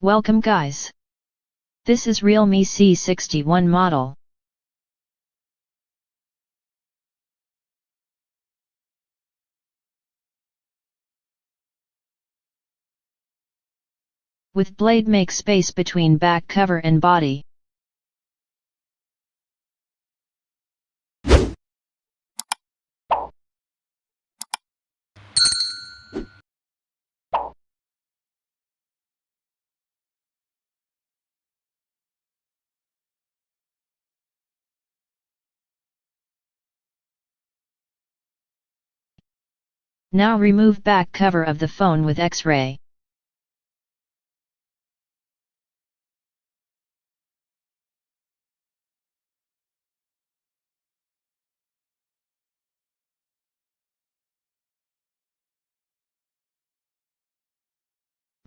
Welcome guys. This is Realme C61 model. With blade make space between back cover and body. Now remove back cover of the phone with X-ray.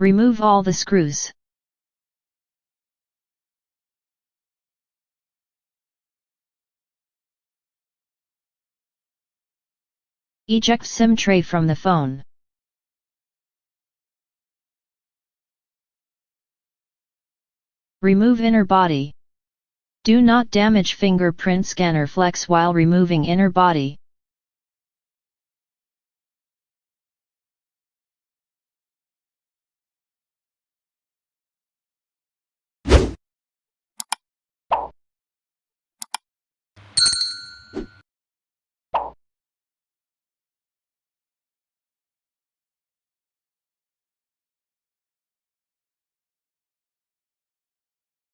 Remove all the screws. Eject SIM tray from the phone. Remove inner body. Do not damage fingerprint scanner flex while removing inner body.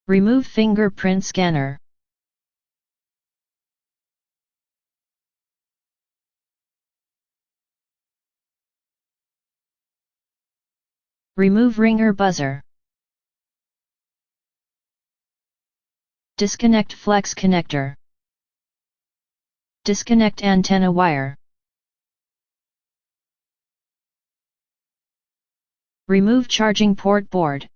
Remove fingerprint scanner. Remove ringer buzzer. Disconnect flex connector. Disconnect antenna wire. Remove charging port board.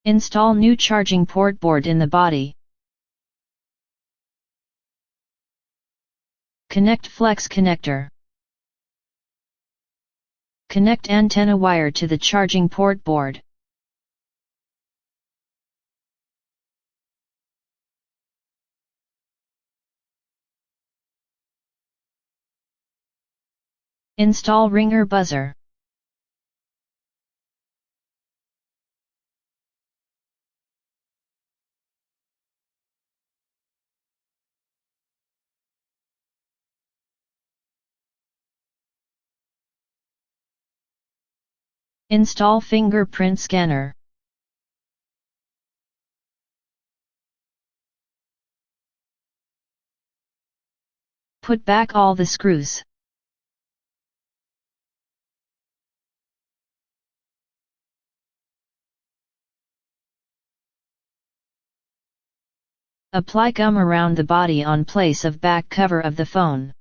Install new charging port board in the body. Connect flex connector. Connect antenna wire to the charging port board. Install ringer buzzer. Install fingerprint scanner. Put back all the screws. Apply gum around the body on place of back cover of the phone.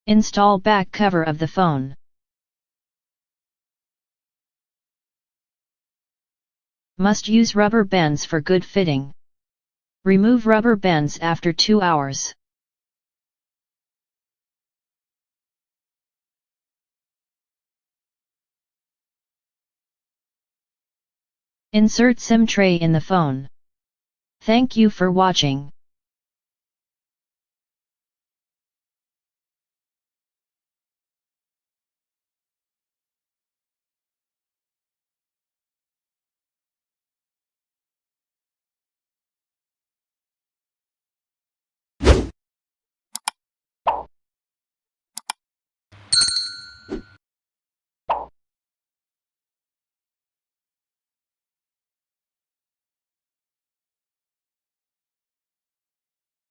Install back cover of the phone. Must use rubber bands for good fitting. Remove rubber bands after 2 hours. Insert SIM tray in the phone. Thank you for watching.